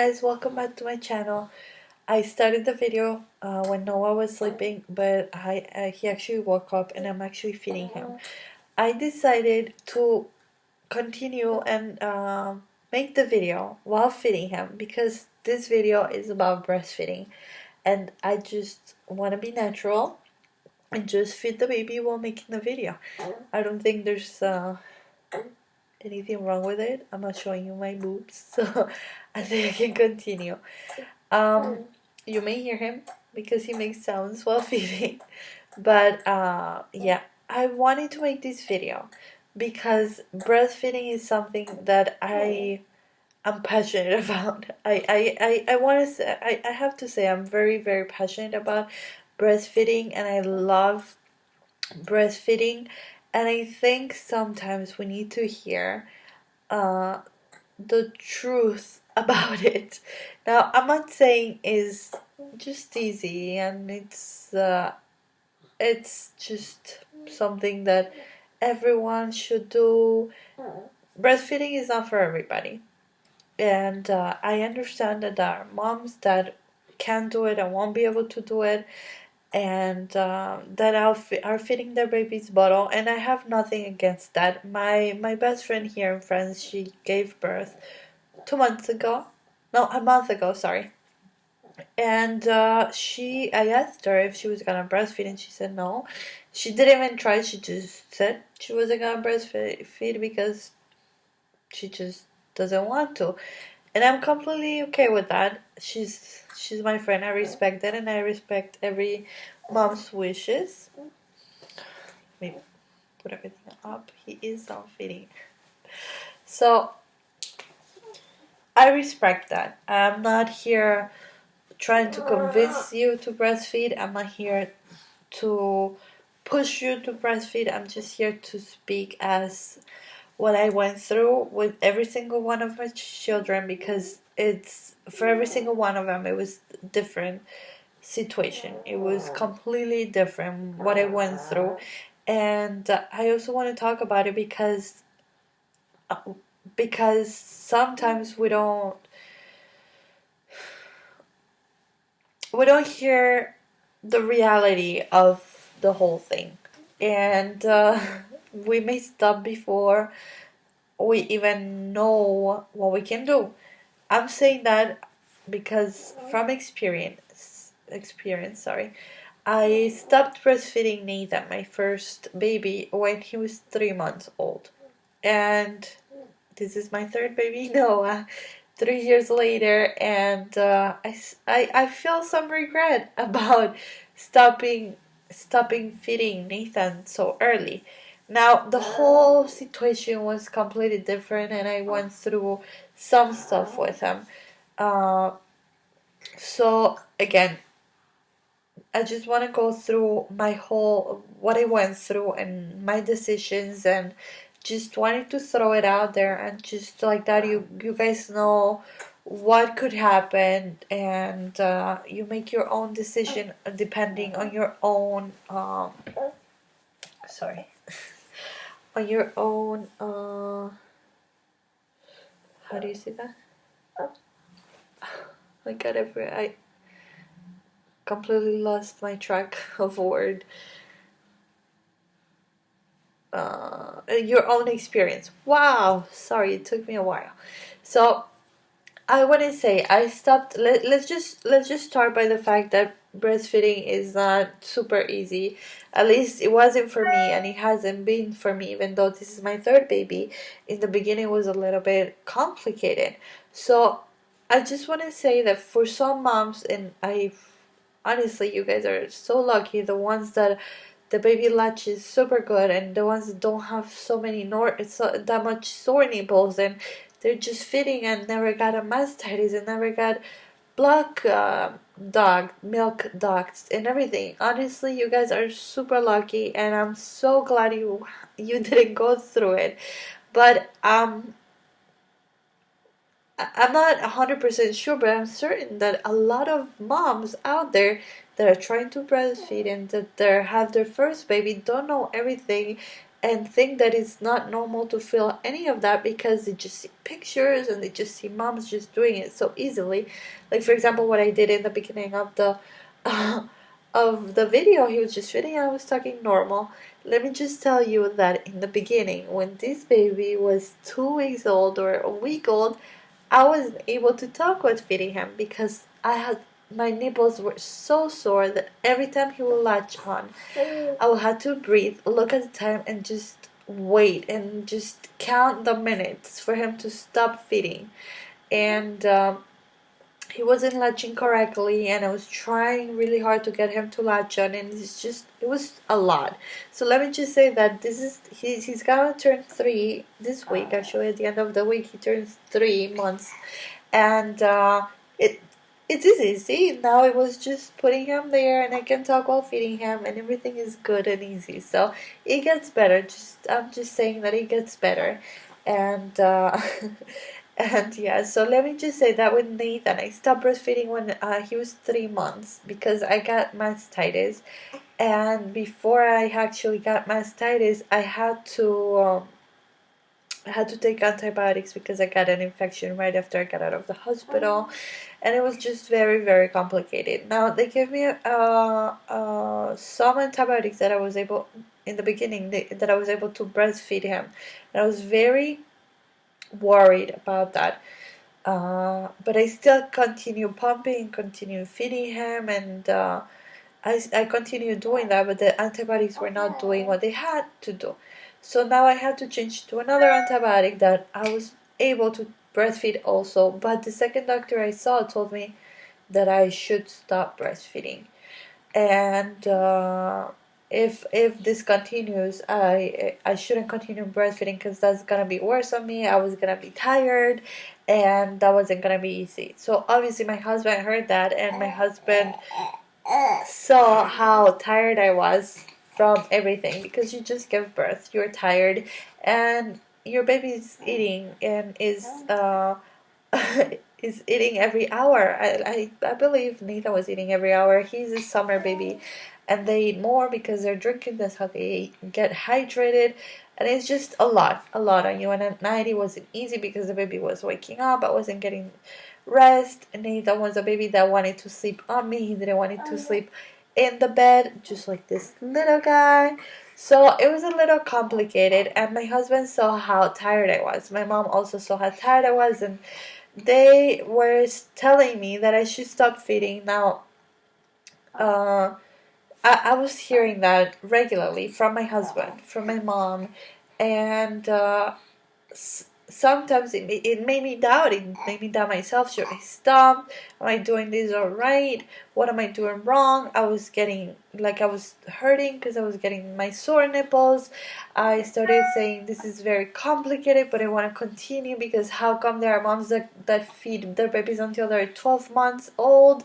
guys, welcome back to my channel. I started the video when Noah was sleeping, but he actually woke up and I'm actually feeding him. I decided to continue and make the video while feeding him because this video is about breastfeeding and I just want to be natural and just feed the baby while making the video. I don't think there's anything wrong with it. I'm not showing you my boobs, so I think I can continue. You may hear him because he makes sounds while feeding, but yeah, I wanted to make this video because breastfeeding is something that I'm passionate about. I want to say, I have to say I'm very passionate about breastfeeding and I love breastfeeding, and I think sometimes we need to hear uh, the truth about it. Now, I'm not saying it's just easy and it's just something that everyone should do. Breastfeeding is not for everybody, and I understand that there are moms that can't do it and won't be able to do it, and that are feeding their baby's bottle, and I have nothing against that. My best friend here in France, she gave birth 2 months ago, no, a month ago, sorry. And I asked her if she was gonna breastfeed, and she said no. She didn't even try. She just said she wasn't gonna breastfeed because she just doesn't want to, and I'm completely okay with that. She's my friend. I respect that, and I respect every mom's wishes. Let me put everything up. He is not feeding, so I respect that. I'm not here trying to convince you to breastfeed. I'm not here to push you to breastfeed. I'm just here to speak as what I went through with every single one of my children, because it's for every single one of them it was different situation. It was completely different what I went through, and I also want to talk about it because sometimes we don't hear the reality of the whole thing, and we may stop before we even know what we can do. I'm saying that because from experience, sorry, I stopped breastfeeding Nathan, my first baby, when he was 3 months old, and this is my third baby, Noah, 3 years later, and I feel some regret about stopping stopping feeding Nathan so early. Now the whole situation was completely different, and I went through some stuff with him. Uh, so again, I just want to go through my whole what I went through and my decisions, and just wanted to throw it out there, and just like that you guys know what could happen, and you make your own decision depending on your own sorry, on your own how do you say that? I got I completely lost my track of word. Your own experience. Wow, sorry, it took me a while. So I want to say I stopped. Let's just start by the fact that breastfeeding is not super easy. At least it wasn't for me, and it hasn't been for me. Even though this is my third baby, in the beginning it was a little bit complicated. So I just want to say that for some moms, and I honestly, you guys are so lucky. The ones that the baby latch is super good, and the ones that don't have that much sore nipples, and they're just feeding and never got a mastitis and never got block dog milk ducts and everything. Honestly, you guys are super lucky, and I'm so glad you didn't go through it. But I'm not 100% sure, but I'm certain that a lot of moms out there that are trying to breastfeed and that they have their first baby don't know everything, and think that it's not normal to feel any of that because they just see pictures and they just see moms just doing it so easily. Like, for example, what I did in the beginning of the of the video, he was just feeding, I was talking normal. Let me just tell you that in the beginning, when this baby was 2 weeks old or a week old, I wasn't able to talk with feeding him because my nipples were so sore that every time he would latch on, I would have to breathe, look at the time, and just wait and just count the minutes for him to stop feeding. And he wasn't latching correctly, and I was trying really hard to get him to latch on, and it was a lot. So let me just say that he's gonna turn 3 this week. Actually, at the end of the week he turns 3 months, and it it's easy. See, now it was just putting him there, and I can talk while feeding him, and everything is good and easy. So it gets better. I'm just saying that it gets better, and and yeah. So let me just say that with Nathan, I stopped breastfeeding when he was 3 months because I got mastitis, and before I actually got mastitis, I had to take antibiotics because I got an infection right after I got out of the hospital, and it was just very, very complicated. Now they gave me some antibiotics that I was able in the beginning that I was able to breastfeed him, and I was very worried about that. But I still continue pumping, continue feeding him, and I continued doing that, but the antibiotics were not doing what they had to do. So now I had to change to another antibiotic that I was able to breastfeed also. But the second doctor I saw told me that I should stop breastfeeding. And if this continues, I shouldn't continue breastfeeding because that's gonna be worse on me. I was gonna be tired, and that wasn't gonna be easy. So obviously my husband heard that, and my husband saw how tired I was from everything because you just give birth, you're tired, and your baby is eating and is eating every hour. I believe Nathan was eating every hour. He's a summer baby, and they eat more because they're drinking. That's how they get hydrated, and it's just a lot on you. And at night it wasn't easy because the baby was waking up. I wasn't getting rest. And Nathan was a baby that wanted to sleep on me. He didn't want to sleep in the bed, just like this little guy. So it was a little complicated, and my husband saw how tired I was. My mom also saw how tired I was, and they were telling me that I should stop feeding. Now, I was hearing that regularly from my husband, from my mom, and sometimes it made me doubt. It made me doubt myself. Should I stop? Am I doing this all right? What am I doing wrong? I was hurting because I was getting my sore nipples. I started saying this is very complicated, but I want to continue because how come there are moms that feed their babies until they're 12 months old?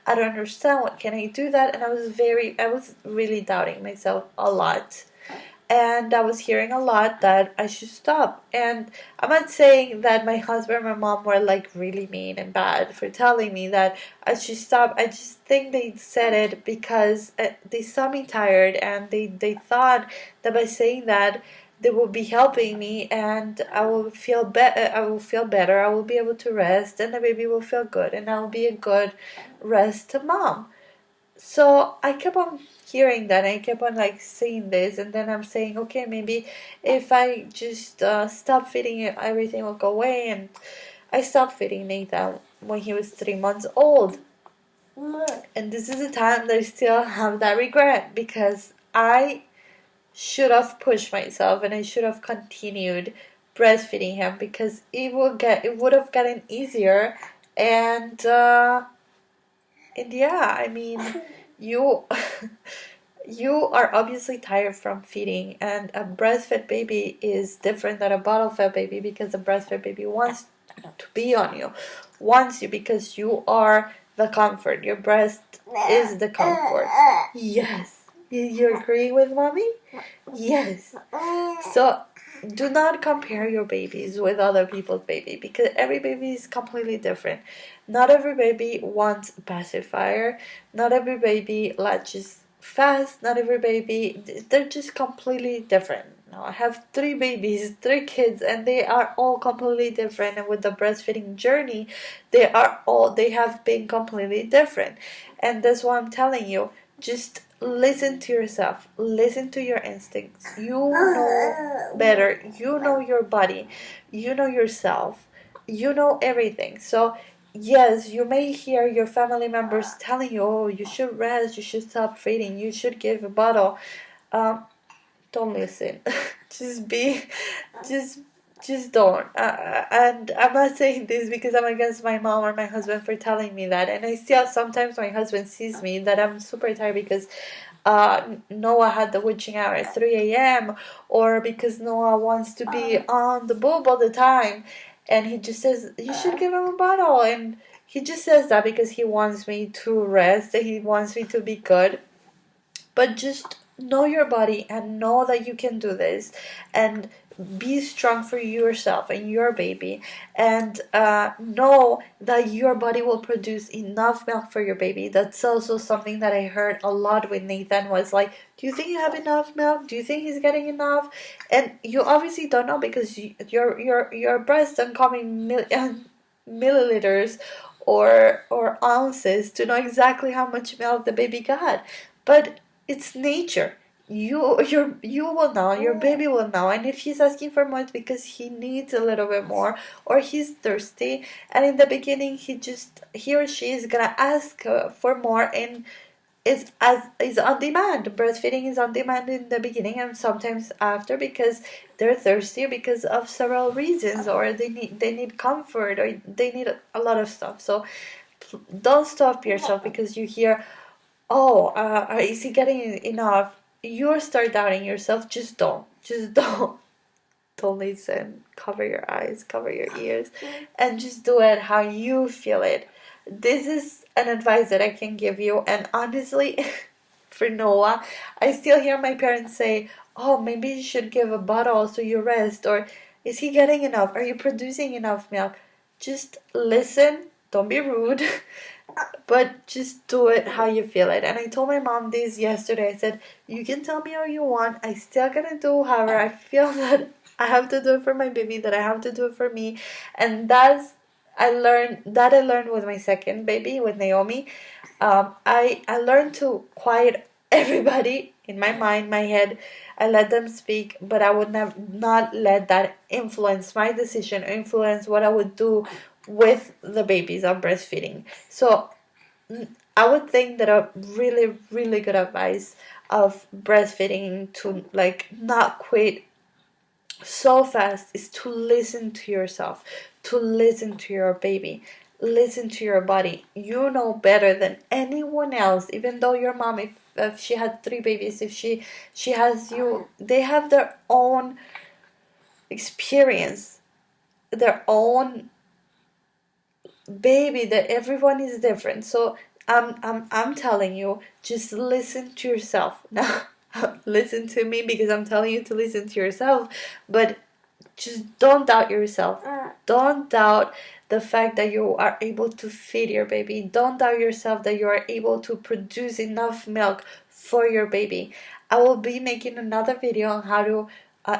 I don't understand. What can I do that? And I was really doubting myself a lot, and I was hearing a lot that I should stop. And I'm not saying that my husband and my mom were like really mean and bad for telling me that I should stop. I just think they said it because they saw me tired, and they thought that by saying that they will be helping me, and I will feel better. I will feel better. I will be able to rest, and the baby will feel good, and I will be a good rest mom. So I kept on hearing that. I kept on like saying this, and then I'm saying, okay, maybe if I just stop feeding it, everything will go away. And I stopped feeding Nathan when he was 3 months old, and this is the time that I still have that regret because I should have pushed myself and I should have continued breastfeeding him because it would have gotten easier. And yeah, I mean, you you are obviously tired from feeding, and a breastfed baby is different than a bottle fed baby because a breastfed baby wants to be on you, wants you because you are the comfort. Your breast is the comfort. Yes. You agree with mommy? Yes. So do not compare your babies with other people's baby because every baby is completely different. Not every baby wants a pacifier. Not every baby latches fast. Not every baby, they're just completely different. now. I have 3 babies, 3 kids, and they are all completely different. And with the breastfeeding journey, they have been completely different. And that's why I'm telling you, just listen to yourself, listen to your instincts. You know better, you know your body, you know yourself, you know everything. So yes, you may hear your family members telling you, oh, you should rest, you should stop feeding, you should give a bottle. um, don't listen. Just be, just just don't. And I'm not saying this because I'm against my mom or my husband for telling me that. And I still sometimes my husband sees me that I'm super tired because Noah had the witching hour at 3 a.m. or because Noah wants to be on the boob all the time, and he just says you should give him a bottle, and he just says that because he wants me to rest, and he wants me to be good. But just know your body and know that you can do this, and be strong for yourself and your baby, and know that your body will produce enough milk for your baby. That's also something that I heard a lot with Nathan, was like, do you think you have enough milk? Do you think he's getting enough? And you obviously don't know because your breast don't come in milliliters or ounces to know exactly how much milk the baby got. But it's nature. You will know, your baby will know, and if he's asking for more, it's because he needs a little bit more, or he's thirsty. And in the beginning, he or she is gonna ask for more, and is on demand. Breastfeeding is on demand in the beginning and sometimes after because they're thirsty because of several reasons, or they need comfort, or they need a lot of stuff. So don't stop yourself because you hear, oh, is he getting enough? You start doubting yourself. Just don't listen. Cover your eyes, cover your ears, and just do it how you feel it. This is an advice that I can give you, and honestly, for Noah, I still hear my parents say, oh, maybe you should give a bottle so you rest, or is he getting enough? Are you producing enough milk? Just listen, don't be rude, but just do it how you feel it. And I told my mom this yesterday. I said, you can tell me how you want. I still gonna do however I feel that I have to do it for my baby, that I have to do it for me. And I learned with my second baby, with Naomi. I learned to quiet everybody in my mind, my head. I let them speak, but I would not let that influence my decision, or influence what I would do with the babies I'm breastfeeding. So I would think that a really, really good advice of breastfeeding to like not quit so fast is to listen to yourself, to listen to your baby, listen to your body. You know better than anyone else, even though your mom, if she had 3 babies, if she has you, they have their own experience, their own baby, that everyone is different. So I'm telling you, just listen to yourself. Now listen to me because I'm telling you to listen to yourself, but just don't doubt yourself. Don't doubt the fact that you are able to feed your baby. Don't doubt yourself that you are able to produce enough milk for your baby. I will be making another video on how to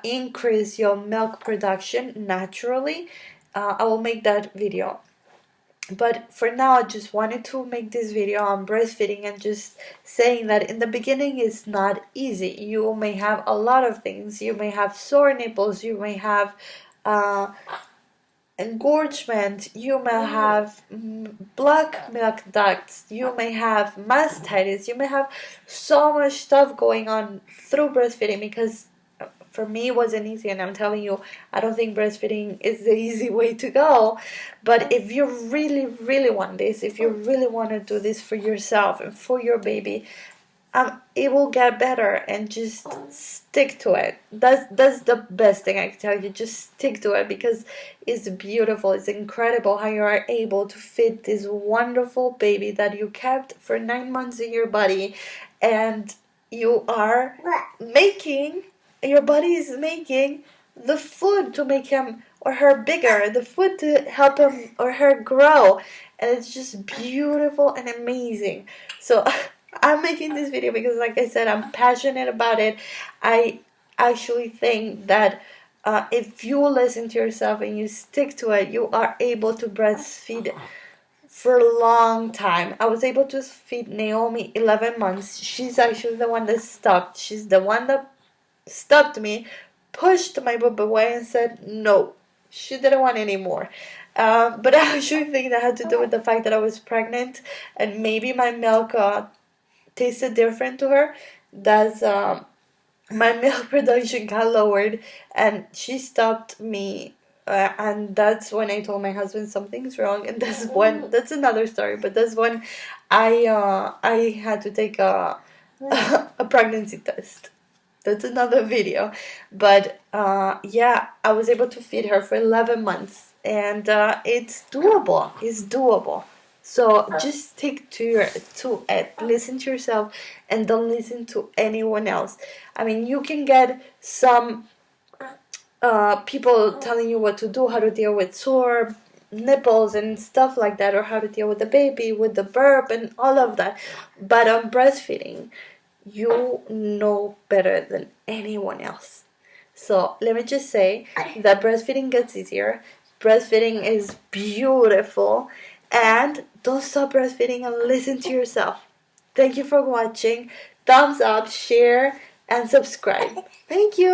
increase your milk production naturally. I will make that video, but for now I just wanted to make this video on breastfeeding, and just saying that in the beginning it's not easy. You may have a lot of things. You may have sore nipples, you may have uh, engorgement, you may have black milk ducts, you may have mastitis, you may have so much stuff going on through breastfeeding, because for me it wasn't easy, and I'm telling you, I don't think breastfeeding is the easy way to go. But if you really, really want this, if you really want to do this for yourself and for your baby, it will get better, and just stick to it. That's the best thing I can tell you. Just stick to it, because it's beautiful. It's incredible how you are able to feed this wonderful baby that you kept for 9 months in your body, and you are making, your body is making the food to make him or her bigger, the food to help him or her grow, and it's just beautiful and amazing. So I'm making this video because, like I said, I'm passionate about it. I actually think that if you listen to yourself and you stick to it, you are able to breastfeed for a long time. I was able to feed Naomi 11 months. She's actually the one that stopped. She's the one that stopped me, pushed my boob away, and said no. She didn't want any more. But I actually think that had to do with the fact that I was pregnant, and maybe my milk tasted different to her. That's my milk production got lowered, and she stopped me. And that's when I told my husband something's wrong, and that's another story. But that's when I had to take a pregnancy test. That's another video. But yeah, I was able to feed her for 11 months, and it's doable. It's doable. So just stick to it. Listen to yourself and don't listen to anyone else. I mean, you can get some people telling you what to do, how to deal with sore nipples and stuff like that, or how to deal with the baby, with the burp and all of that. But on breastfeeding, you know better than anyone else. So let me just say that breastfeeding gets easier. Breastfeeding is beautiful. And don't stop breastfeeding and listen to yourself. Thank you for watching. Thumbs up, share, and subscribe. Thank you.